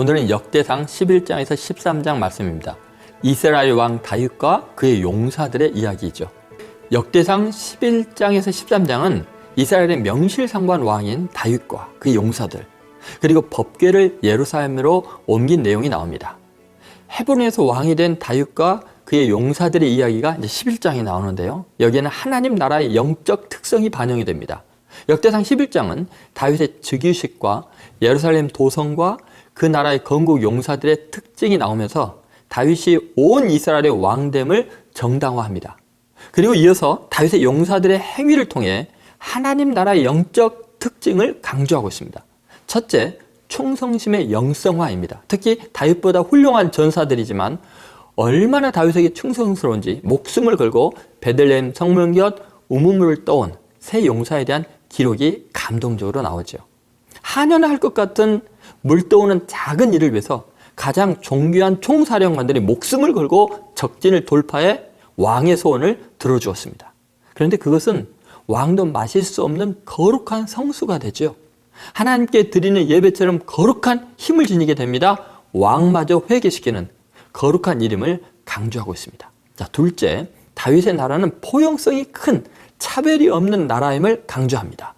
오늘은 역대상 11장에서 13장 말씀입니다. 이스라엘 왕 다윗과 그의 용사들의 이야기죠. 역대상 11장에서 13장은 이스라엘의 명실상부한 왕인 다윗과 그의 용사들, 그리고 법궤를 예루살렘으로 옮긴 내용이 나옵니다. 헤브론에서 왕이 된 다윗과 그의 용사들의 이야기가 이제 11장에 나오는데요. 여기에는 하나님 나라의 영적 특성이 반영이 됩니다. 역대상 11장은 다윗의 즉위식과 예루살렘 도성과 그 나라의 건국 용사들의 특징이 나오면서 다윗이 온 이스라엘의 왕됨을 정당화합니다. 그리고 이어서 다윗의 용사들의 행위를 통해 하나님 나라의 영적 특징을 강조하고 있습니다. 첫째, 충성심의 영성화입니다. 특히 다윗보다 훌륭한 전사들이지만 얼마나 다윗에게 충성스러운지 목숨을 걸고 베들레헴 성문 곁 우물물을 떠온 세 용사에 대한 기록이 감동적으로 나오죠. 한연할 할 것 같은 물 떠오는 작은 일을 위해서 가장 존귀한 총사령관들이 목숨을 걸고 적진을 돌파해 왕의 소원을 들어주었습니다. 그런데 그것은 왕도 마실 수 없는 거룩한 성수가 되죠. 하나님께 드리는 예배처럼 거룩한 힘을 지니게 됩니다. 왕마저 회개시키는 거룩한 이름을 강조하고 있습니다. 자, 둘째, 다윗의 나라는 포용성이 큰 차별이 없는 나라임을 강조합니다.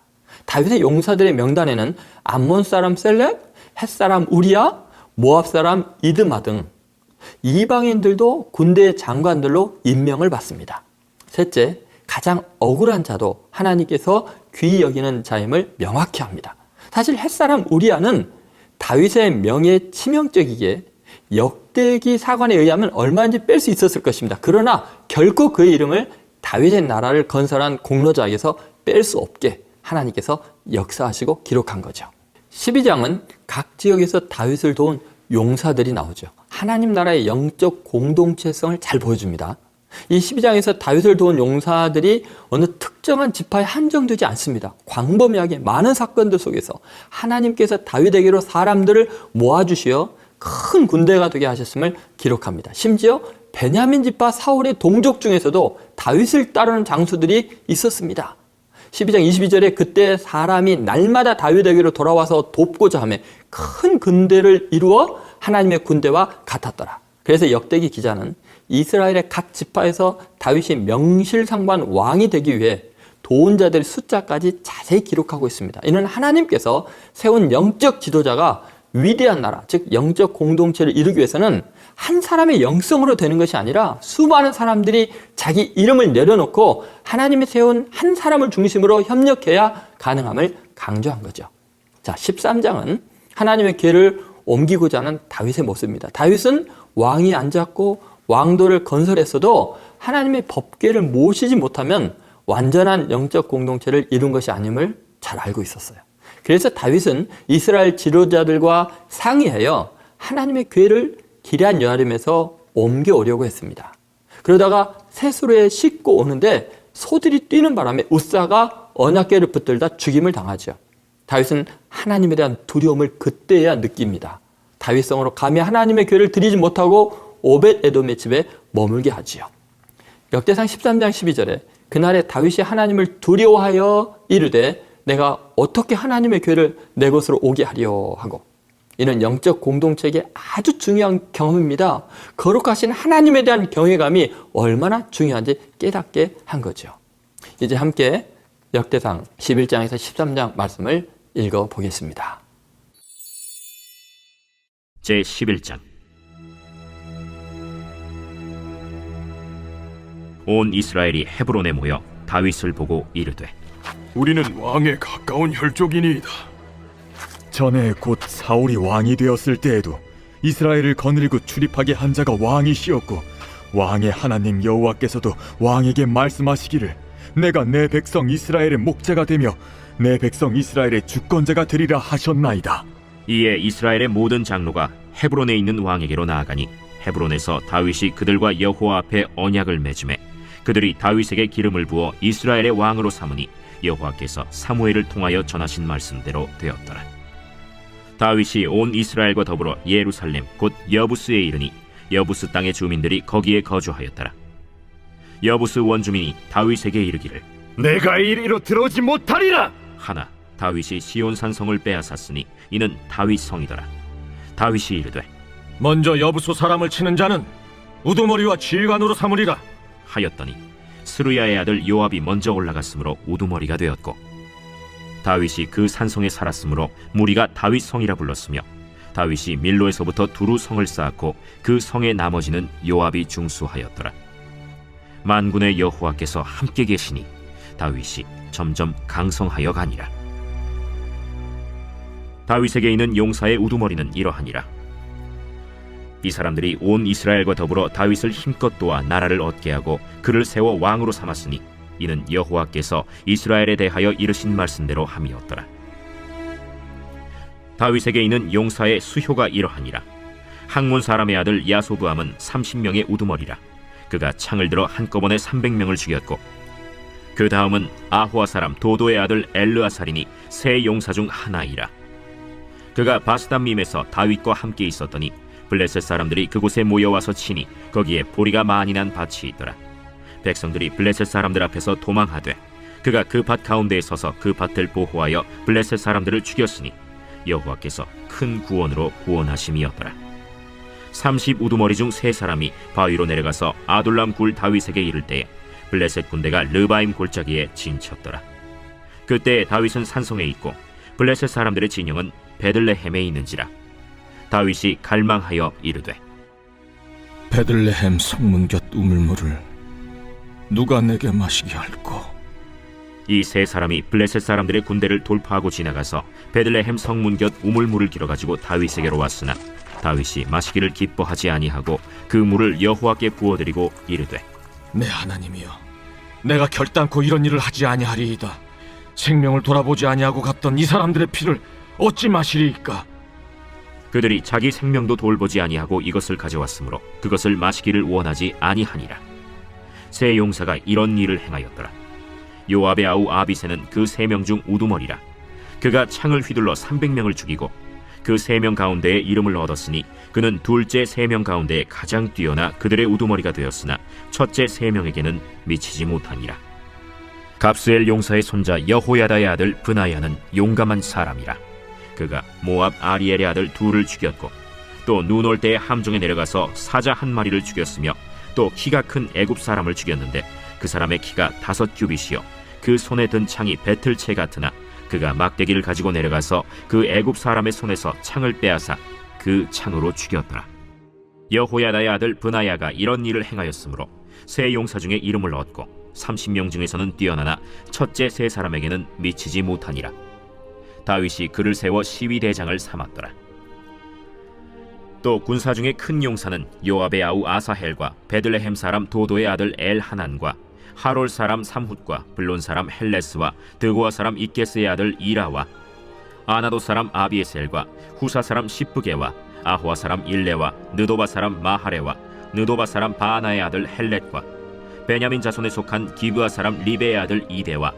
다윗의 용사들의 명단에는 암몬 사람 셀렉, 헷 사람 우리야, 모압 사람 이드마 등 이방인들도 군대의 장관들로 임명을 받습니다. 셋째, 가장 억울한 자도 하나님께서 귀히 여기는 자임을 명확히 합니다. 사실 헷 사람 우리야는 다윗의 명예에 치명적이기에 역대기 사관에 의하면 얼마든지 뺄 수 있었을 것입니다. 그러나 결코 그의 이름을 다윗의 나라를 건설한 공로자에게서 뺄 수 없게 하나님께서 역사하시고 기록한 거죠. 12장은 각 지역에서 다윗을 도운 용사들이 나오죠. 하나님 나라의 영적 공동체성을 잘 보여줍니다. 이 12장에서 다윗을 도운 용사들이 어느 특정한 지파에 한정되지 않습니다. 광범위하게 많은 사건들 속에서 하나님께서 다윗에게로 사람들을 모아주시어 큰 군대가 되게 하셨음을 기록합니다. 심지어 베냐민 지파 사울의 동족 중에서도 다윗을 따르는 장수들이 있었습니다. 12장 22절에 그때 사람이 날마다 다윗에게로 돌아와서 돕고자 하며 큰 군대를 이루어 하나님의 군대와 같았더라. 그래서 역대기 기자는 이스라엘의 각 지파에서 다윗이 명실상부한 왕이 되기 위해 도운 자들의 숫자까지 자세히 기록하고 있습니다. 이는 하나님께서 세운 영적 지도자가 위대한 나라, 즉 영적 공동체를 이루기 위해서는 한 사람의 영성으로 되는 것이 아니라 수많은 사람들이 자기 이름을 내려놓고 하나님이 세운 한 사람을 중심으로 협력해야 가능함을 강조한 거죠. 자, 13장은 하나님의 궤를 옮기고자 하는 다윗의 모습입니다. 다윗은 왕이 앉았고 왕도를 건설했어도 하나님의 법궤를 모시지 못하면 완전한 영적 공동체를 이룬 것이 아님을 잘 알고 있었어요. 그래서 다윗은 이스라엘 지도자들과 상의하여 하나님의 궤를 기럇 여아림에서 옮겨오려고 했습니다. 그러다가 세수로에 싣고 오는데 소들이 뛰는 바람에 웃사가 언약궤를 붙들다 죽임을 당하죠. 다윗은 하나님에 대한 두려움을 그때야 느낍니다. 다윗성으로 감히 하나님의 궤를 드리지 못하고 오벳 에돔의 집에 머물게 하지요. 역대상 13장 12절에 그날에 다윗이 하나님을 두려워하여 이르되 내가 어떻게 하나님의 궤를 내 곳으로 오게 하려 하고, 이는 영적 공동체에게 아주 중요한 경험입니다. 거룩하신 하나님에 대한 경외감이 얼마나 중요한지 깨닫게 한 거죠. 이제 함께 역대상 11장에서 13장 말씀을 읽어보겠습니다. 제11장. 온 이스라엘이 헤브론에 모여 다윗을 보고 이르되 우리는 왕에 가까운 혈족이니이다. 전에 곧 사울이 왕이 되었을 때에도 이스라엘을 거느리고 출입하게 한 자가 왕이시었고 왕의 하나님 여호와께서도 왕에게 말씀하시기를 내가 내 백성 이스라엘의 목자가 되며 내 백성 이스라엘의 주권자가 되리라 하셨나이다. 이에 이스라엘의 모든 장로가 헤브론에 있는 왕에게로 나아가니 헤브론에서 다윗이 그들과 여호와 앞에 언약을 맺음에 그들이 다윗에게 기름을 부어 이스라엘의 왕으로 삼으니 여호와께서 사무엘을 통하여 전하신 말씀대로 되었더라. 다윗이 온 이스라엘과 더불어 예루살렘 곧 여부스에 이르니 여부스 땅의 주민들이 거기에 거주하였더라. 여부스 원주민이 다윗에게 이르기를 내가 이리로 들어오지 못하리라 하나 다윗이 시온산 성을 빼앗았으니 이는 다윗 성이더라. 다윗이 이르되 먼저 여부수 사람을 치는 자는 우두머리와 지휘관으로 삼으리라. 하였더니 스루야의 아들 요압이 먼저 올라갔으므로 우두머리가 되었고, 다윗이 그 산성에 살았으므로 무리가 다윗 성이라 불렀으며, 다윗이 밀로에서부터 두루 성을 쌓았고 그 성의 나머지는 요압이 중수하였더라. 만군의 여호와께서 함께 계시니 다윗이 점점 강성하여 가니라. 다윗에게 있는 용사의 우두머리는 이러하니라. 이 사람들이 온 이스라엘과 더불어 다윗을 힘껏 도와 나라를 얻게 하고 그를 세워 왕으로 삼았으니 이는 여호와께서 이스라엘에 대하여 이르신 말씀대로 함이었더라. 다윗에게 있는 용사의 수효가 이러하니라. 학몬 사람의 아들 야소브암은 30명의 우두머리라. 그가 창을 들어 한꺼번에 300명을 죽였고, 그 다음은 아호아 사람 도도의 아들 엘르아살이니 세 용사 중 하나이라. 그가 바스담밈에서 다윗과 함께 있었더니 블레셋 사람들이 그곳에 모여와서 치니 거기에 보리가 많이 난 밭이 있더라. 백성들이 블레셋 사람들 앞에서 도망하되 그가 그 밭 가운데에 서서 그 밭을 보호하여 블레셋 사람들을 죽였으니 여호와께서 큰 구원으로 구원하심이었더라. 30 우두머리 중 세 사람이 바위로 내려가서 아둘람 굴 다윗에게 이를 때에 블레셋 군대가 르바임 골짜기에 진쳤더라. 그때 다윗은 산성에 있고 블레셋 사람들의 진영은 베들레헴에 있는지라. 다윗이 갈망하여 이르되 베들레헴 성문 곁 우물물을 누가 내게 마시게 할꼬? 이 세 사람이 블레셋 사람들의 군대를 돌파하고 지나가서 베들레헴 성문 곁 우물물을 길어가지고 다윗에게로 왔으나 다윗이 마시기를 기뻐하지 아니하고 그 물을 여호와께 부어드리고 이르되 내 하나님이여, 내가 결단코 이런 일을 하지 아니하리이다. 생명을 돌아보지 아니하고 갔던 이 사람들의 피를 어찌 마시리이까? 그들이 자기 생명도 돌보지 아니하고 이것을 가져왔으므로 그것을 마시기를 원하지 아니하니라. 세 용사가 이런 일을 행하였더라. 요압의 아우 아비새는 그 3명 중 우두머리라. 그가 창을 휘둘러 300명을 죽이고 그 3명 가운데에 이름을 얻었으니 그는 둘째 3명 가운데 가장 뛰어나 그들의 우두머리가 되었으나 첫째 3명에게는 미치지 못하니라. 갑스엘 용사의 손자 여호야다의 아들 브나야는 용감한 사람이라. 그가 모압 아리엘의 아들 둘을 죽였고 또 눈 올 때에 함정에 내려가서 사자 한 마리를 죽였으며 또 키가 큰 애굽 사람을 죽였는데 그 사람의 키가 5규빗이요 그 손에 든 창이 배틀채 같으나 그가 막대기를 가지고 내려가서 그 애굽 사람의 손에서 창을 빼앗아 그 창으로 죽였더라. 여호야다의 아들 브나야가 이런 일을 행하였으므로 세 용사 중에 이름을 얻고 30명 중에서는 뛰어나나 첫째 세 사람에게는 미치지 못하니라. 다윗이 그를 세워 시위대장을 삼았더라. 또 군사 중에 큰 용사는 요압의 아우 아사헬과 베들레헴 사람 도도의 아들 엘하난과 하롤 사람 삼훗과 블론 사람 헬레스와 드고아 사람 이게스의 아들 이라와 아나도 사람 아비에셀과 후사 사람 시프게와 아호아 사람 일레와 느도바 사람 마하레와 느도바 사람 바나의 아들 헬렛과 베냐민 자손에 속한 기브아 사람 리베의 아들 이데와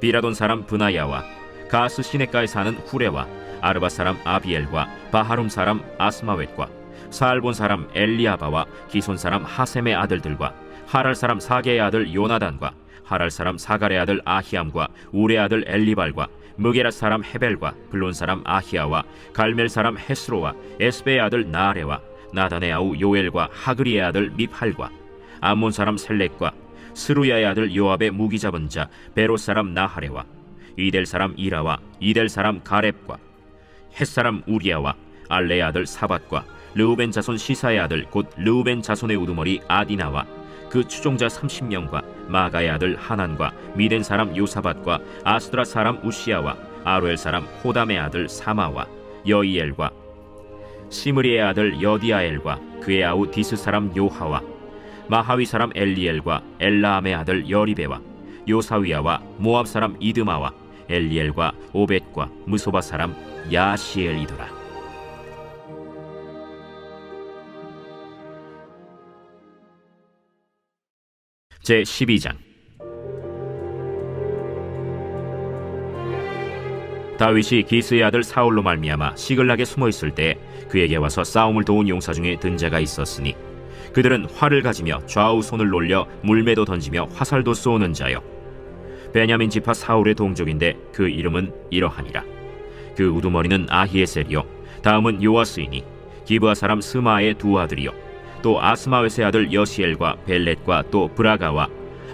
비라돈 사람 브나야와 가스 시내가에 사는 후레와 아르바 사람 아비엘과 바하룸 사람 아스마웻과 사알본 사람 엘리아바와 기손 사람 하셈의 아들들과 하랄 사람 사게의 아들 요나단과 하랄 사람 사갈의 아들 아히암과 우레 아들 엘리발과 무게라 사람 헤벨과 블론 사람 아히야와 갈멜 사람 헤스로와 에스베의 아들 나아레와 나단의 아우 요엘과 하그리의 아들 미팔과 암몬 사람 셀렉과 스루야의 아들 요압의 무기 잡은 자 베롯 사람 나하레와 이델 사람 이라와 이델 사람 가렙과 헷 사람 우리야와 알레의 아들 사밧과 르우벤 자손 시사의 아들 곧 르우벤 자손의 우두머리 아디나와 그 추종자 30명과 마가의 아들 하난과 미덴 사람 요사밧과 아스드라 사람 우시야와 아로엘 사람 호담의 아들 사마와 여이엘과 시므리의 아들 여디아엘과 그의 아우 디스 사람 요하와 마하위 사람 엘리엘과 엘라암의 아들 여리베와 요사위야와 모압 사람 이드마와 엘리엘과 오벳과 무소바 사람 야시엘이더라. 제 12장. 다윗이 기스의 아들 사울로 말미암아 시글락에 숨어 있을 때 그에게 와서 싸움을 도운 용사 중에 든 자가 있었으니 그들은 활을 가지며 좌우 손을 놀려 물매도 던지며 화살도 쏘는 자요 베냐민 지파 사울의 동족인데 그 이름은 이러하니라. 그 우두머리는 아히에셀이요 다음은 요아스이니 기브아 사람 스마의 두 아들이요 또 아스마웨스의 아들 여시엘과 벨렛과 또 브라가와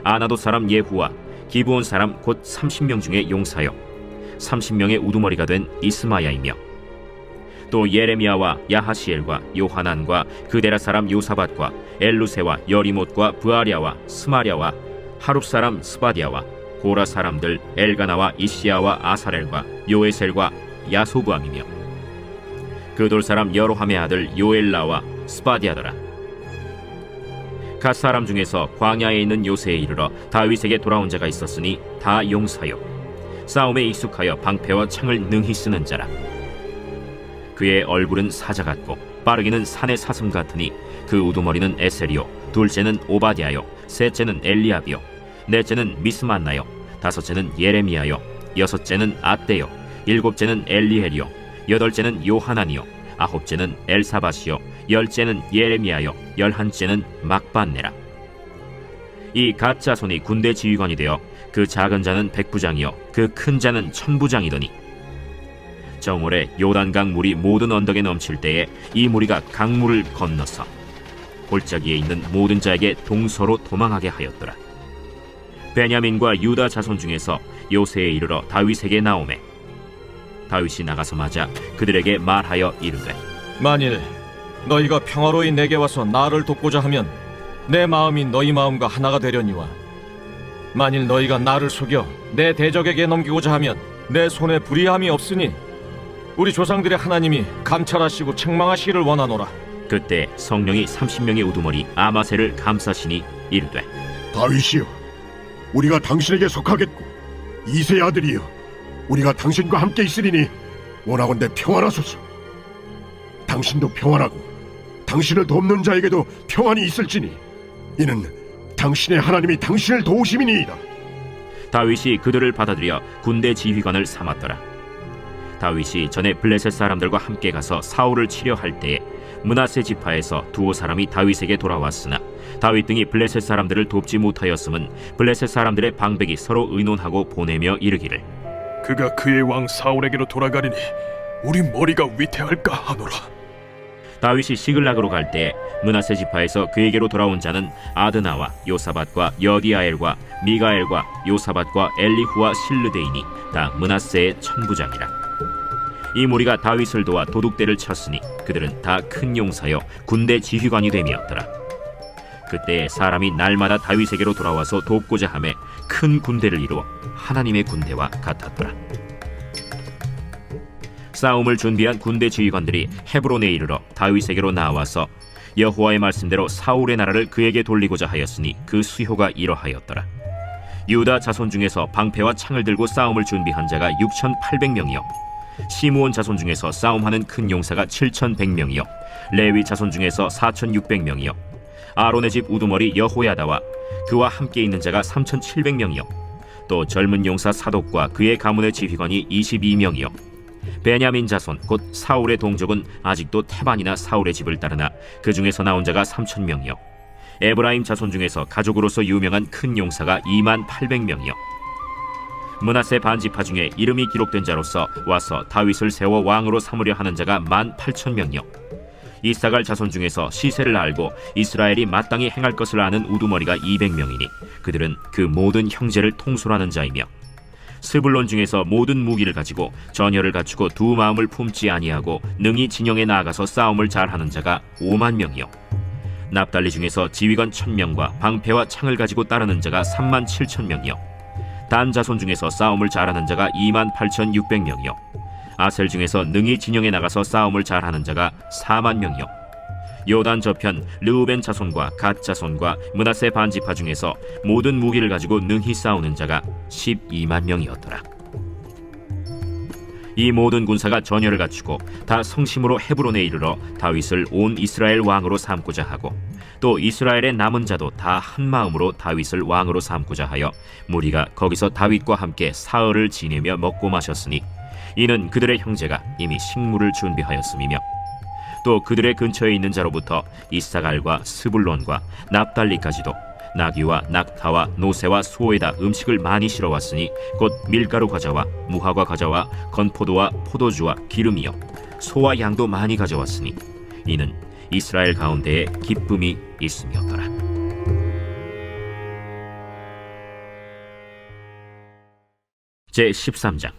아나도 사람 예후와 기브온 사람 곧 30명 중에 용사요 30명의 우두머리가 된 이스마야이며 또 예레미야와 야하시엘과 요하난과 그데라 사람 요사밧과 엘루세와 여리못과 부아랴와 스마랴와 하룹 사람 스바디아와 고라 사람들 엘가나와 이시야와 아사렐과 요에셀과 야소부암이며 그돌 사람 여로함의 아들 요엘라와 스바디아더라. 갓 사람 중에서 광야에 있는 요새에 이르러 다윗에게 돌아온 자가 있었으니 다 용사요 싸움에 익숙하여 방패와 창을 능히 쓰는 자라. 그의 얼굴은 사자 같고 빠르기는 산의 사슴 같으니 그 우두머리는 에셀이요 둘째는 오바댜요 셋째는 엘리압이요 넷째는 미스만나요 다섯째는 예레미야요 여섯째는 아떼요 일곱째는 엘리엘이요 여덟째는 요하난이요 아홉째는 엘사밧이요 열째는 예레미야요 열한째는 막반네라. 이 갓 자손이 군대 지휘관이 되어 그 작은 자는 백부장이요 그 큰 자는 천부장이더니 정월에 요단강 물이 모든 언덕에 넘칠 때에 이 무리가 강물을 건너서 골짜기에 있는 모든 자에게 동서로 도망하게 하였더라. 베냐민과 유다 자손 중에서 요새에 이르러 다윗에게 나오매 다윗이 나가서 맞아 그들에게 말하여 이르되 만일 너희가 평화로이 내게 와서 나를 돕고자 하면 내 마음이 너희 마음과 하나가 되려니와 만일 너희가 나를 속여 내 대적에게 넘기고자 하면 내 손에 불의함이 없으니 우리 조상들의 하나님이 감찰하시고 책망하시기를 원하노라. 그때 성령이 30명의 우두머리 아마셀을 감싸시니 이르되 다윗이여, 우리가 당신에게 속하겠고 이새의 아들이여, 우리가 당신과 함께 있으리니 원하건대 평안하소서. 당신도 평안하고 당신을 돕는 자에게도 평안이 있을지니 이는 당신의 하나님이 당신을 도우심이니이다. 다윗이 그들을 받아들여 군대 지휘관을 삼았더라. 다윗이 전에 블레셋 사람들과 함께 가서 사울을 치려 할 때에 므낫세 지파에서 두어 사람이 다윗에게 돌아왔으나 다윗 등이 블레셋 사람들을 돕지 못하였음은 블레셋 사람들의 방백이 서로 의논하고 보내며 이르기를 그가 그의 왕 사울에게로 돌아가리니 우리 머리가 위태할까 하노라. 다윗이 시글락으로 갈 때에 므낫세 지파에서 그에게로 돌아온 자는 아드나와 요사밧과 여디아엘과 미가엘과 요사밧과 엘리후와 실르데이니 다 므낫세의 천부장이라. 이 무리가 다윗을 도와 도둑대를 쳤으니 그들은 다 큰 용사여 군대 지휘관이 됨이었더라. 그때 사람이 날마다 다윗에게로 돌아와서 돕고자 하매 큰 군대를 이루어 하나님의 군대와 같았더라. 싸움을 준비한 군대 지휘관들이 헤브론에 이르러 다윗에게로 나와서 여호와의 말씀대로 사울의 나라를 그에게 돌리고자 하였으니 그 수효가 이러하였더라. 유다 자손 중에서 방패와 창을 들고 싸움을 준비한 자가 6,800명이요 시므온 자손 중에서 싸움하는 큰 용사가 7,100명이요 레위 자손 중에서 4,600명이요 아론의 집 우두머리 여호야다와 그와 함께 있는 자가 3,700명이요 또 젊은 용사 사독과 그의 가문의 지휘관이 22명이요 베냐민 자손 곧 사울의 동족은 아직도 태반이나 사울의 집을 따르나 그 중에서 나온 자가 3,000명이요 에브라임 자손 중에서 가족으로서 유명한 큰 용사가 28,000명이요 므낫세 반지파 중에 이름이 기록된 자로서 와서 다윗을 세워 왕으로 삼으려 하는 자가 18,000명이요 이사갈 자손 중에서 시세를 알고 이스라엘이 마땅히 행할 것을 아는 우두머리가 200명이니 그들은 그 모든 형제를 통솔하는 자이며 스불론 중에서 모든 무기를 가지고 전열을 갖추고 두 마음을 품지 아니하고 능히 진영에 나아가서 싸움을 잘하는 자가 50,000명이요 납달리 중에서 지휘관 1,000명과 방패와 창을 가지고 따르는 자가 37,000명이요 단 자손 중에서 싸움을 잘하는 자가 28,600명이요 아셀 중에서 능히 진영에 나가서 싸움을 잘하는 자가 40,000명이요 요단 저편 르우벤 자손과 갓 자손과 므낫세 반지파 중에서 모든 무기를 가지고 능히 싸우는 자가 120,000명이었더라. 이 모든 군사가 전열을 갖추고 다 성심으로 헤브론에 이르러 다윗을 온 이스라엘 왕으로 삼고자 하고 또 이스라엘의 남은 자도 다 한 마음으로 다윗을 왕으로 삼고자 하여 무리가 거기서 다윗과 함께 사흘을 지내며 먹고 마셨으니 이는 그들의 형제가 이미 식물을 준비하였음이며 또 그들의 근처에 있는 자로부터 이사갈과 스불론과 납달리까지도 나귀와 낙타와 노새와 소에다 음식을 많이 실어왔으니 곧 밀가루 과자와 무화과 과자와 건포도와 포도주와 기름이요 소와 양도 많이 가져왔으니 이는 이스라엘 가운데에 기쁨이 있음이었더라. 제13장.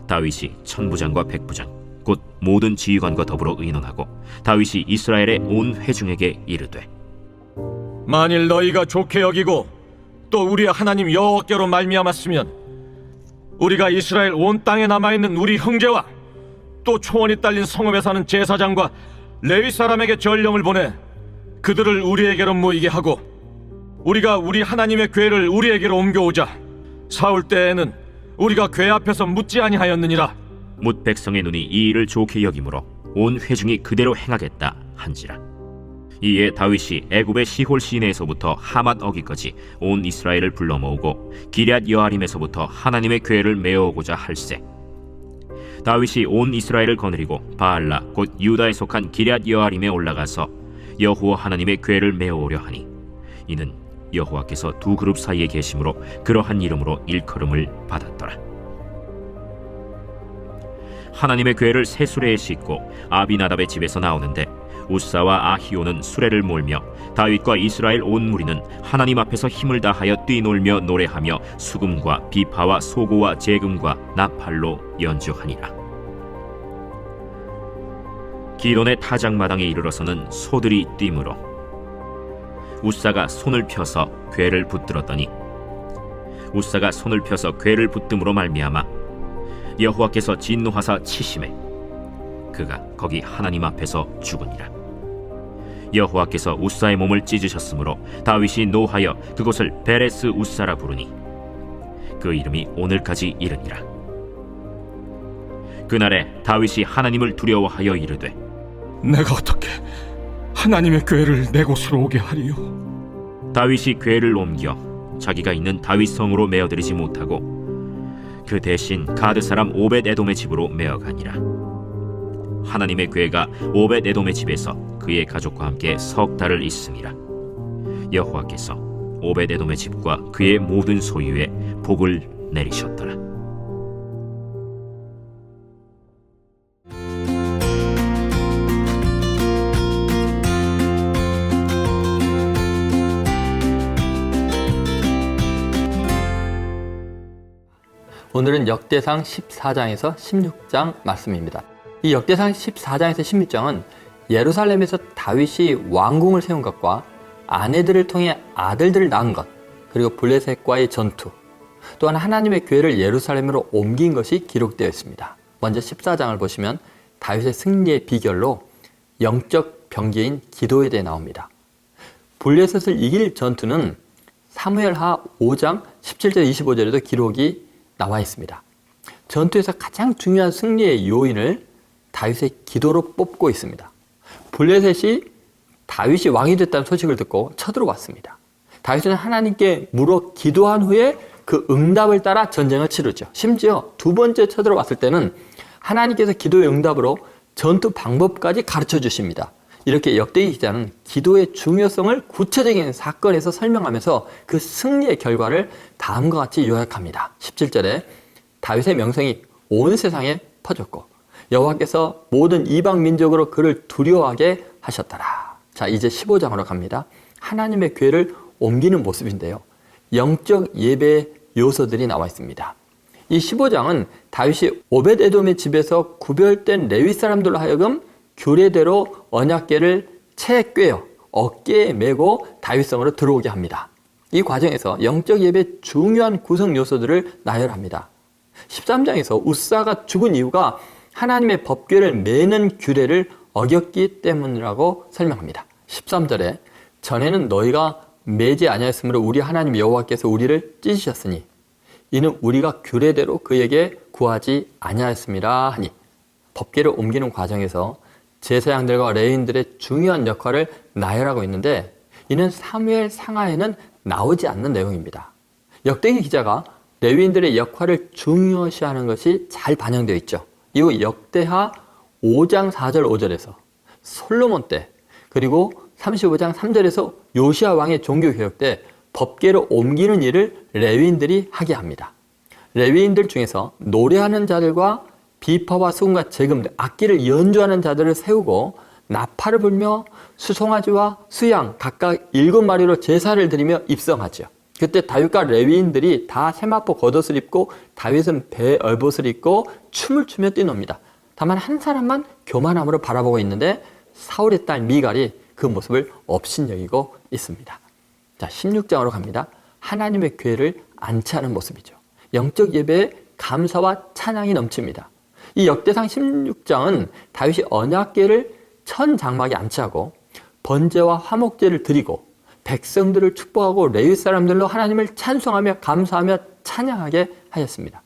다윗이 천부장과 백부장 곧 모든 지휘관과 더불어 의논하고 다윗이 이스라엘의 온 회중에게 이르되, 만일 너희가 좋게 여기고 또 우리 하나님 여호와께로 말미암았으면 우리가 이스라엘 온 땅에 남아있는 우리 형제와 또 초원이 딸린 성읍에 사는 제사장과 레위 사람에게 전령을 보내 그들을 우리에게로 모이게 하고 우리가 우리 하나님의 궤를 우리에게로 옮겨오자. 사울 때에는 우리가 궤 앞에서 묻지 아니하였느니라. 뭇 백성의 눈이 이 일을 좋게 여기므로 온 회중이 그대로 행하겠다 한지라. 이에 다윗이 애굽의 시홀 시내에서부터 하맛 어기까지 온 이스라엘을 불러 모으고 기럇 여아림에서부터 하나님의 궤를 메어오고자 할세. 다윗이 온 이스라엘을 거느리고 바알라 곧 유다에 속한 기럇 여아림에 올라가서 여호와 하나님의 궤를 메어오려 하니 이는 여호와께서 두 그룹 사이에 계심으로 그러한 이름으로 일컬음을 받았더라. 하나님의 궤를 새 수레에 싣고 아비나답의 집에서 나오는데 우사와 아히오는 수레를 몰며 다윗과 이스라엘 온 무리는 하나님 앞에서 힘을 다하여 뛰놀며 노래하며 수금과 비파와 소고와 재금과 나팔로 연주하니라. 기돈의 타작마당에 이르러서는 소들이 뛰므로 우사가 손을 펴서 궤를 붙들었더니 우사가 손을 펴서 궤를 붙듦으로 말미암아 여호와께서 진노하사 치심에 그가 거기 하나님 앞에서 죽으니라. 여호와께서 우사의 몸을 찢으셨으므로 다윗이 노하여 그곳을 베레스 우사라 부르니 그 이름이 오늘까지 이르니라. 그날에 다윗이 하나님을 두려워하여 이르되, 내가 어떻게 하나님의 궤를 내 곳으로 오게 하리요? 다윗이 궤를 옮겨 자기가 있는 다윗 성으로 메어들이지 못하고 그 대신 가드 사람 오벳 에돔의 집으로 메어가니라. 하나님의 궤가 오벳 에돔의 집에서 그의 가족과 함께 석 달을 있음이라. 여호와께서 오벳 에돔의 집과 그의 모든 소유에 복을 내리셨더라. 오늘은 역대상 14장에서 16장 말씀입니다. 이 역대상 14장에서 16장은 예루살렘에서 다윗이 왕궁을 세운 것과 아내들을 통해 아들들을 낳은 것, 그리고 블레셋과의 전투, 또한 하나님의 궤를 예루살렘으로 옮긴 것이 기록되어 있습니다. 먼저 14장을 보시면 다윗의 승리의 비결로 영적 병기인 기도에 대해 나옵니다. 블레셋을 이길 전투는 사무엘하 5장 17절 25절에도 기록이 나와 있습니다. 전투에서 가장 중요한 승리의 요인을 다윗의 기도로 뽑고 있습니다. 블레셋이 다윗이 왕이 됐다는 소식을 듣고 쳐들어왔습니다. 다윗은 하나님께 물어 기도한 후에 그 응답을 따라 전쟁을 치르죠. 심지어 두 번째 쳐들어왔을 때는 하나님께서 기도의 응답으로 전투 방법까지 가르쳐 주십니다. 이렇게 역대기 기자는 기도의 중요성을 구체적인 사건에서 설명하면서 그 승리의 결과를 다음과 같이 요약합니다. 17절에 다윗의 명성이 온 세상에 퍼졌고 여호와께서 모든 이방 민족으로 그를 두려워하게 하셨더라. 자, 이제 15장으로 갑니다. 하나님의 궤를 옮기는 모습인데요. 영적 예배의 요소들이 나와 있습니다. 이 15장은 다윗이 오벳 에돔의 집에서 구별된 레위 사람들로 하여금 규례대로 언약궤를 채에 꿰어 어깨에 메고 다윗성으로 들어오게 합니다. 이 과정에서 영적 예배의 중요한 구성 요소들을 나열합니다. 13장에서 우사가 죽은 이유가 하나님의 법궤를 매는 규례를 어겼기 때문이라고 설명합니다. 13절에 전에는 너희가 매지 아니하였으므로 우리 하나님 여호와께서 우리를 찢으셨으니 이는 우리가 규례대로 그에게 구하지 아니하였음이라 하니, 법궤를 옮기는 과정에서 제사장들과 레위인들의 중요한 역할을 나열하고 있는데 이는 사무엘 상하에는 나오지 않는 내용입니다. 역대기 기자가 레위인들의 역할을 중요시하는 것이 잘 반영되어 있죠. 이후 역대하 5장 4절 5절에서 솔로몬 때, 그리고 35장 3절에서 요시야 왕의 종교개혁 때 법궤를 옮기는 일을 레위인들이 하게 합니다. 레위인들 중에서 노래하는 자들과 비파와 수금과 재금 등 악기를 연주하는 자들을 세우고 나팔을 불며 수송아지와 수양 각각 7마리로 제사를 드리며 입성하죠. 그때 다윗과 레위인들이 다 세마포 겉옷을 입고 다윗은 배 얼봇을 입고 춤을 추며 뛰놉니다. 다만 한 사람만 교만함으로 바라보고 있는데 사울의 딸 미갈이 그 모습을 업신여기고 있습니다. 자, 16장으로 갑니다. 하나님의 궤를 안치하는 모습이죠. 영적 예배에 감사와 찬양이 넘칩니다. 이 역대상 16장은 다윗이 언약궤를 천 장막에 안치하고 번제와 화목제를 드리고 백성들을 축복하고 레위 사람들로 하나님을 찬송하며 감사하며 찬양하게 하였습니다.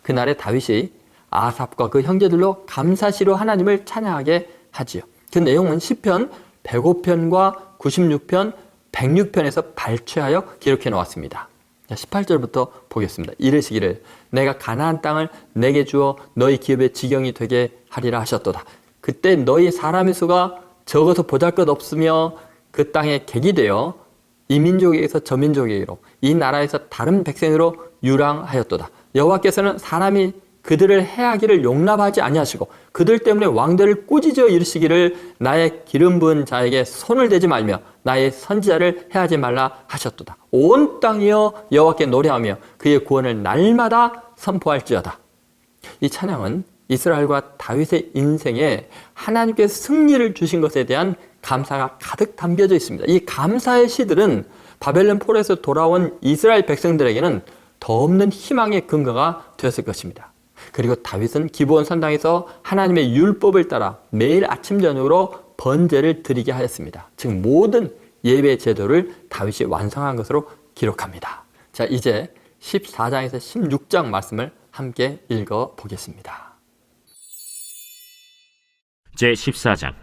그날에 다윗이 아삽과 그 형제들로 감사시로 하나님을 찬양하게 하지요. 그 내용은 시편 105편과 96편, 106편에서 발췌하여 기록해 놓았습니다. 18절부터 보겠습니다. 이르시기를 내가 가나안 땅을 내게 주어 너희 기업의 지경이 되게 하리라 하셨도다. 그때 너희 사람의 수가 적어서 보잘것없으며 그 땅에 객이 되어 이 민족에게서 저 민족에게로 이 나라에서 다른 백성으로 유랑하였도다. 여호와께서는 사람이 그들을 해하기를 용납하지 아니하시고 그들 때문에 왕들을 꾸짖어 이르시기를 나의 기름 부은 자에게 손을 대지 말며 나의 선지자를 해하지 말라 하셨도다. 온 땅이여 여호와께 노래하며 그의 구원을 날마다 선포할지어다. 이 찬양은 이스라엘과 다윗의 인생에 하나님께서 승리를 주신 것에 대한 감사가 가득 담겨져 있습니다. 이 감사의 시들은 바벨론 포로에서 돌아온 이스라엘 백성들에게는 더 없는 희망의 근거가 되었을 것입니다. 그리고 다윗은 기브온 산당에서 하나님의 율법을 따라 매일 아침 저녁으로 번제를 드리게 하였습니다. 즉 모든 예배 제도를 다윗이 완성한 것으로 기록합니다. 자, 이제 14장에서 16장 말씀을 함께 읽어 보겠습니다. 제14장.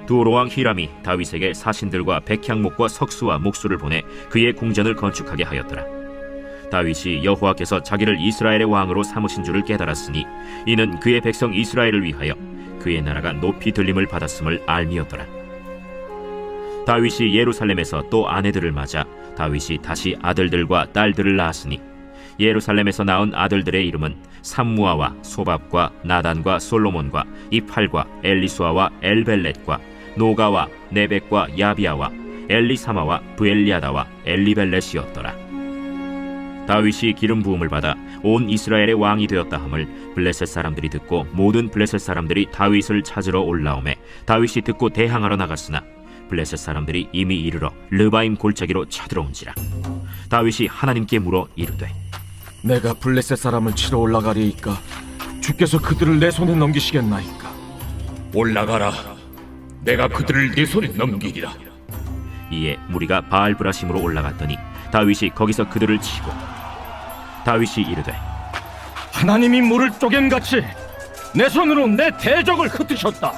두로왕 히람이 다윗에게 사신들과 백향목과 석수와 목수를 보내 그의 궁전을 건축하게 하였더라. 다윗이 여호와께서 자기를 이스라엘의 왕으로 삼으신 줄을 깨달았으니 이는 그의 백성 이스라엘을 위하여 그의 나라가 높이 들림을 받았음을 알미었더라. 다윗이 예루살렘에서 또 아내들을 맞아 다윗이 다시 아들들과 딸들을 낳았으니 예루살렘에서 낳은 아들들의 이름은 삼무아와 소밥과 나단과 솔로몬과 이팔과 엘리수아와 엘벨렛과 노가와 네벡과 야비아와 엘리사마와 브엘리아다와 엘리벨렛이었더라. 다윗이 기름 부음을 받아 온 이스라엘의 왕이 되었다 함을 블레셋 사람들이 듣고 모든 블레셋 사람들이 다윗을 찾으러 올라오매 다윗이 듣고 대항하러 나갔으나 블레셋 사람들이 이미 이르러 르바임 골짜기로 쳐들어온지라. 다윗이 하나님께 물어 이르되 내가 블레셋 사람을 치러 올라가리이까 주께서 그들을 내 손에 넘기시겠나이까. 올라가라. 내가 그들을 네 손에 넘기리라. 이에 무리가 바알브라심으로 올라갔더니 다윗이 거기서 그들을 치고 다윗이 이르되 하나님이 물을 쪼갬같이 내 손으로 내 대적을 흩으셨다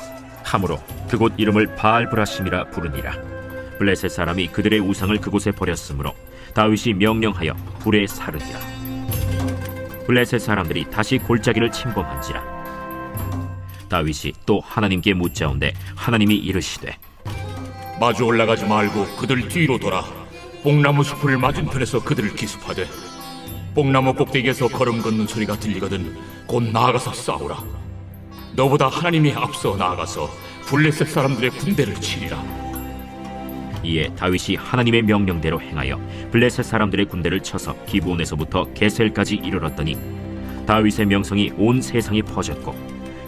함으로 그곳 이름을 바알브라심이라 부르니라. 블레셋 사람이 그들의 우상을 그곳에 버렸으므로 다윗이 명령하여 불에 사르니라. 블레셋 사람들이 다시 골짜기를 침범한지라. 다윗이 또 하나님께 묻자온데 하나님이 이르시되 마주 올라가지 말고 그들 뒤로 돌아 뽕나무 숲을 맞은편에서 그들을 기습하되 뽕나무 꼭대기에서 걸음 걷는 소리가 들리거든 곧 나아가서 싸우라. 너보다 하나님이 앞서 나아가서 블레셋 사람들의 군대를 치리라. 이에 다윗이 하나님의 명령대로 행하여 블레셋 사람들의 군대를 쳐서 기브온에서부터 게셀까지 이르렀더니 다윗의 명성이 온 세상에 퍼졌고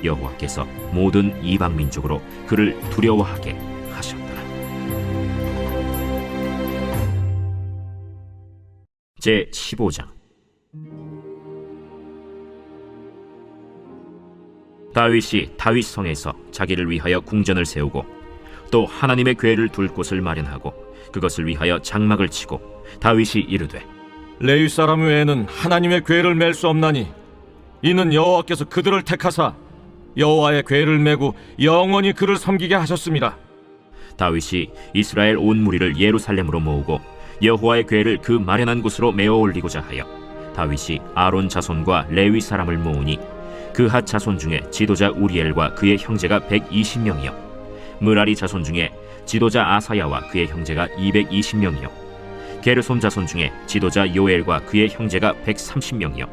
여호와께서 모든 이방 민족으로 그를 두려워하게 하셨더라. 제15장. 다윗이 다윗성에서 자기를 위하여 궁전을 세우고 또 하나님의 궤를 둘 곳을 마련하고 그것을 위하여 장막을 치고 다윗이 이르되 레위 사람 외에는 하나님의 궤를 맬 수 없나니 이는 여호와께서 그들을 택하사 여호와의 궤를 메고 영원히 그를 섬기게 하셨습니다. 다윗이 이스라엘 온 무리를 예루살렘으로 모으고 여호와의 궤를 그 마련한 곳으로 메어 올리고자 하여 다윗이 아론 자손과 레위 사람을 모으니 그핫 자손 중에 지도자 우리엘과 그의 형제가 120명이요 므라리 자손 중에 지도자 아사야와 그의 형제가 220명이요 게르손 자손 중에 지도자 요엘과 그의 형제가 130명이요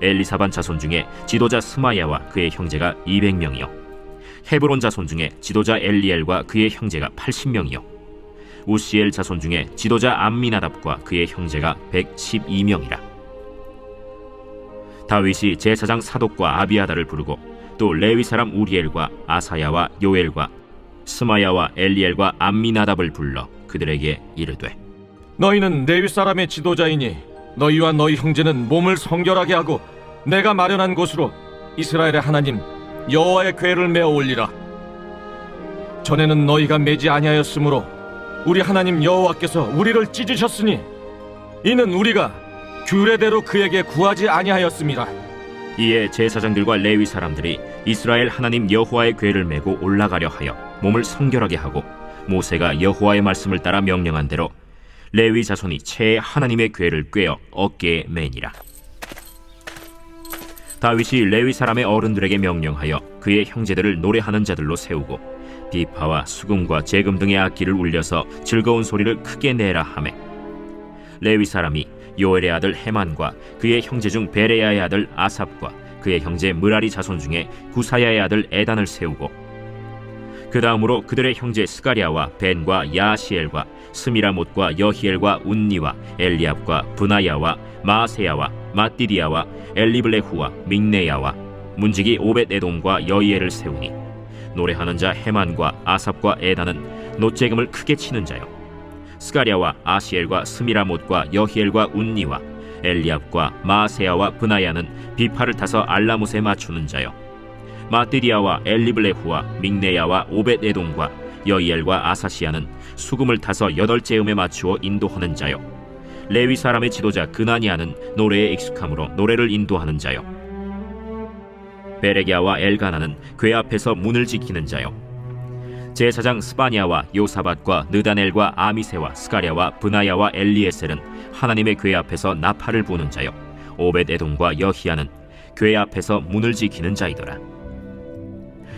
엘리사반 자손 중에 지도자 스마야와 그의 형제가 200명이요 헤브론 자손 중에 지도자 엘리엘과 그의 형제가 80명이요 우시엘 자손 중에 지도자 암미나답과 그의 형제가 112명이라. 다윗이 제사장 사독과 아비아다를 부르고 또 레위 사람 우리엘과 아사야와 요엘과 스마야와 엘리엘과 암미나답을 불러 그들에게 이르되 너희는 레위 사람의 지도자이니 너희와 너희 형제는 몸을 성결하게 하고 내가 마련한 곳으로 이스라엘의 하나님 여호와의 궤를 메어 올리라. 전에는 너희가 매지 아니하였으므로 우리 하나님 여호와께서 우리를 찢으셨으니 이는 우리가 규례대로 그에게 구하지 아니하였음이라. 이에 제사장들과 레위 사람들이 이스라엘 하나님 여호와의 궤를 메고 올라가려 하여 몸을 성결하게 하고 모세가 여호와의 말씀을 따라 명령한 대로 레위 자손이 채 하나님의 궤를 꿰어 어깨에 매니라. 다윗이 레위 사람의 어른들에게 명령하여 그의 형제들을 노래하는 자들로 세우고 비파와 수금과 재금 등의 악기를 울려서 즐거운 소리를 크게 내라 하매 레위 사람이 요엘의 아들 헤만과 그의 형제 중 베레야의 아들 아삽과 그의 형제 므라리 자손 중에 구사야의 아들 에단을 세우고 그 다음으로 그들의 형제 스가랴와 벤과 야시엘과 스미라못과 여히엘과 운니와 엘리압과 브나야와 마세야와 마띠디야와 엘리블레후와 믹네야와 문지기 오벳에돔과 여이엘을 세우니 노래하는 자 헤만과 아삽과 에단은 놋재금을 크게 치는 자요 스가랴와 아시엘과 스미라못과 여히엘과 운니와 엘리압과 마세야와 브나야는 비파를 타서 알라못에 맞추는 자요 마띠디야와 엘리블레후와 믹네야와 오벳에돔과 여이엘과 아사시아는 수금을 타서 8재음에 맞추어 인도하는 자요 레위 사람의 지도자 그나니아는 노래에 익숙함으로 노래를 인도하는 자요 베레기야와 엘가나는 궤 앞에서 문을 지키는 자요 제사장 스바냐와 요사밧과 느다넬과 아미세와 스가랴와 브나야와 엘리에셀은 하나님의 궤 앞에서 나팔을 부는 자요 오벳에돔과 여히야는 궤 앞에서 문을 지키는 자이더라.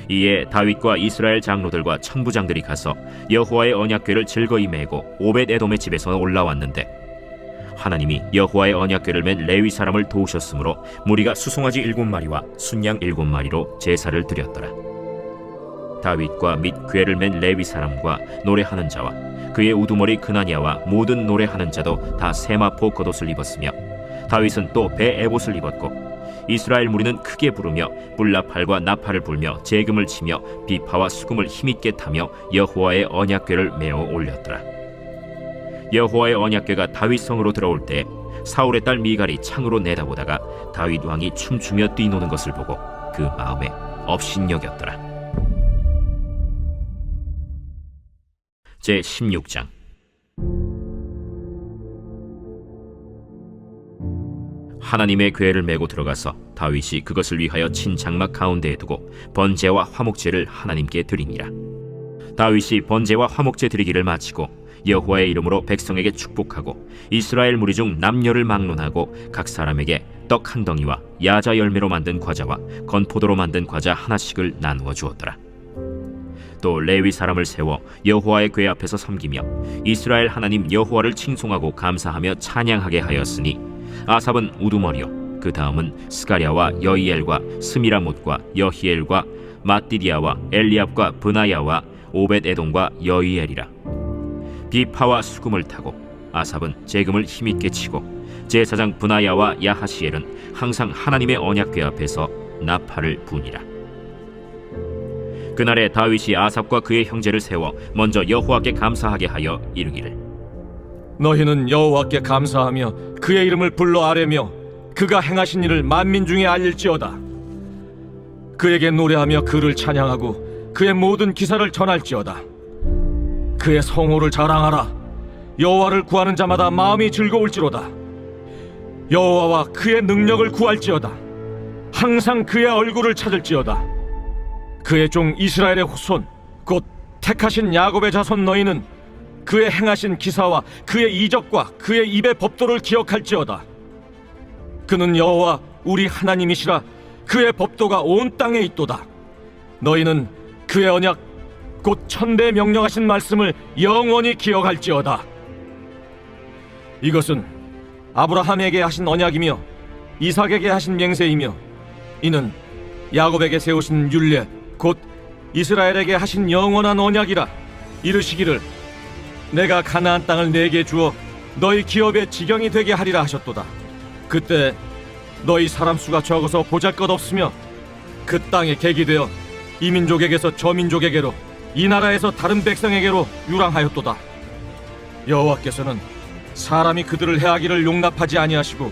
이에 다윗과 이스라엘 장로들과 천부장들이 가서 여호와의 언약궤를 즐거이 메고 오벳에돔의 집에서 올라왔는데 하나님이 여호와의 언약궤를 맨 레위 사람을 도우셨으므로 무리가 수송아지 7마리와 순양 7마리로 제사를 드렸더라. 다윗과 및 궤를 맨 레위 사람과 노래하는 자와 그의 우두머리 그나니아와 모든 노래하는 자도 다 세마포 겉옷을 입었으며 다윗은 또 배 에봇을 입었고 이스라엘 무리는 크게 부르며 뿔나팔과 나팔을 불며 재금을 치며 비파와 수금을 힘있게 타며 여호와의 언약궤를 메어 올렸더라. 여호와의 언약궤가 다윗 성으로 들어올 때 사울의 딸 미갈이 창으로 내다보다가 다윗 왕이 춤추며 뛰노는 것을 보고 그 마음에 업신여겼더라. 제 16장. 하나님의 궤를 메고 들어가서 다윗이 그것을 위하여 친 장막 가운데에 두고 번제와 화목제를 하나님께 드리니라. 다윗이 번제와 화목제 드리기를 마치고 여호와의 이름으로 백성에게 축복하고 이스라엘 무리 중 남녀를 막론하고 각 사람에게 떡 한 덩이와 야자 열매로 만든 과자와 건포도로 만든 과자 하나씩을 나누어 주었더라. 또 레위 사람을 세워 여호와의 궤 앞에서 섬기며 이스라엘 하나님 여호와를 칭송하고 감사하며 찬양하게 하였으니 아삽은 우두머리요 그 다음은 스가랴와 여이엘과 스미라못과 여히엘과 마띠디야와 엘리압과 브나야와 오벳에돔과 여이엘이라. 비파와 수금을 타고 아삽은 재금을 힘있게 치고 제사장 브나야와 야하시엘은 항상 하나님의 언약궤 앞에서 나팔을 부니라. 그날에 다윗이 아삽과 그의 형제를 세워 먼저 여호와께 감사하게 하여 이르기를 너희는 여호와께 감사하며 그의 이름을 불러 아뢰며 그가 행하신 일을 만민 중에 알릴지어다. 그에게 노래하며 그를 찬양하고 그의 모든 기사를 전할지어다. 그의 성호를 자랑하라. 여호와를 구하는 자마다 마음이 즐거울지로다. 여호와와 그의 능력을 구할지어다. 항상 그의 얼굴을 찾을지어다. 그의 종 이스라엘의 후손 곧 택하신 야곱의 자손 너희는 그의 행하신 기사와 그의 이적과 그의 입의 법도를 기억할지어다. 그는 여호와 우리 하나님이시라. 그의 법도가 온 땅에 있도다. 너희는 그의 언약 곧 천대 명령하신 말씀을 영원히 기억할지어다. 이것은 아브라함에게 하신 언약이며 이삭에게 하신 맹세이며 이는 야곱에게 세우신 율례 곧 이스라엘에게 하신 영원한 언약이라. 이르시기를 내가 가나안 땅을 내게 주어 너희 기업의 지경이 되게 하리라 하셨도다. 그때 너희 사람 수가 적어서 보잘것없으며 그 땅에 객이 되어 이 민족에게서 저 민족에게로 이 나라에서 다른 백성에게로 유랑하였도다. 여호와께서는 사람이 그들을 해하기를 용납하지 아니하시고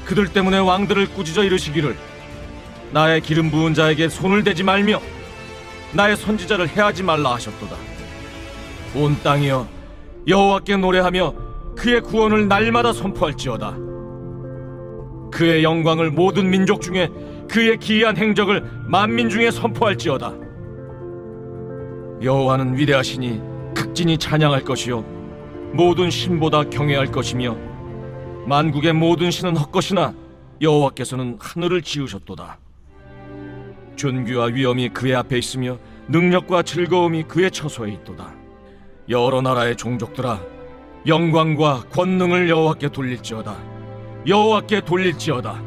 그들 때문에 왕들을 꾸짖어 이르시기를 나의 기름 부은 자에게 손을 대지 말며 나의 선지자를 해하지 말라 하셨도다. 온 땅이여 여호와께 노래하며 그의 구원을 날마다 선포할지어다. 그의 영광을 모든 민족 중에 그의 기이한 행적을 만민 중에 선포할지어다. 여호와는 위대하시니 극진히 찬양할 것이요 모든 신보다 경외할 것이며 만국의 모든 신은 헛것이나 여호와께서는 하늘을 지으셨도다. 존귀와 위엄이 그의 앞에 있으며 능력과 즐거움이 그의 처소에 있도다. 여러 나라의 종족들아 영광과 권능을 여호와께 돌릴지어다. 여호와께 돌릴지어다.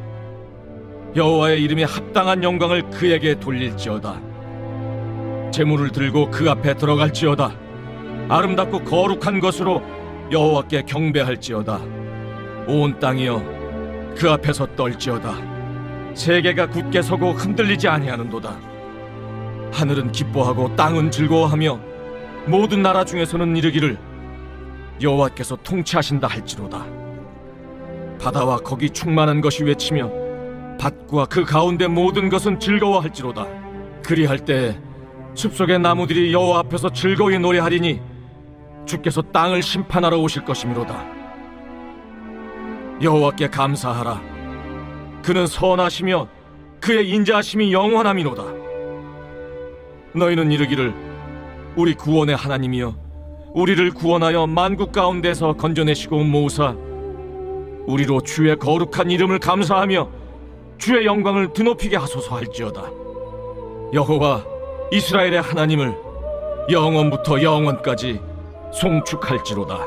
여호와의 이름에 합당한 영광을 그에게 돌릴지어다. 제물을 들고 그 앞에 들어갈지어다. 아름답고 거룩한 것으로 여호와께 경배할지어다. 온 땅이여 그 앞에서 떨지어다. 세계가 굳게 서고 흔들리지 아니하는도다. 하늘은 기뻐하고 땅은 즐거워하며 모든 나라 중에서는 이르기를 여호와께서 통치하신다 할지로다. 바다와 거기 충만한 것이 외치며 밭과 그 가운데 모든 것은 즐거워할지로다. 그리할 때 숲속의 나무들이 여호와 앞에서 즐거이 노래하리니 주께서 땅을 심판하러 오실 것이미로다. 여호와께 감사하라. 그는 선하시며 그의 인자하심이 영원함이로다. 너희는 이르기를 우리 구원의 하나님이여 우리를 구원하여 만국 가운데서 건져내시고 모으사 우리로 주의 거룩한 이름을 감사하며 주의 영광을 드높이게 하소서 할지어다. 여호와 이스라엘의 하나님을 영원부터 영원까지 송축할지로다.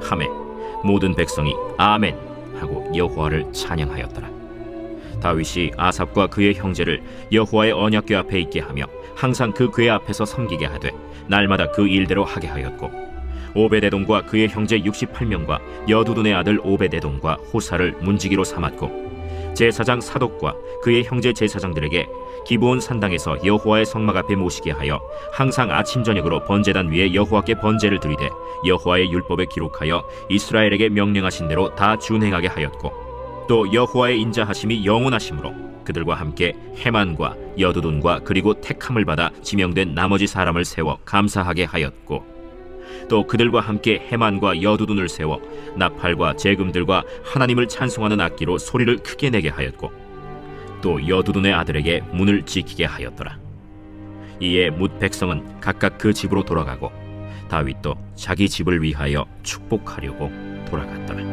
하매 모든 백성이 아멘 하고 여호와를 찬양하였더라. 다윗이 아삽과 그의 형제를 여호와의 언약궤 앞에 있게 하며 항상 그 궤 앞에서 섬기게 하되 날마다 그 일대로 하게 하였고 오베데돔과 그의 형제 68명과 여두둔의 아들 오베데돔과 호사를 문지기로 삼았고 제사장 사독과 그의 형제 제사장들에게 기브온 산당에서 여호와의 성막 앞에 모시게 하여 항상 아침 저녁으로 번제단 위에 여호와께 번제를 드리되 여호와의 율법에 기록하여 이스라엘에게 명령하신 대로 다 준행하게 하였고 또 여호와의 인자하심이 영원하심으로 그들과 함께 헤만과 여두둔과 그리고 택함을 받아 지명된 나머지 사람을 세워 감사하게 하였고 또 그들과 함께 헤만과 여두둔을 세워 나팔과 제금들과 하나님을 찬송하는 악기로 소리를 크게 내게 하였고 또 여두둔의 아들에게 문을 지키게 하였더라. 이에 뭇 백성은 각각 그 집으로 돌아가고 다윗도 자기 집을 위하여 축복하려고 돌아갔더라.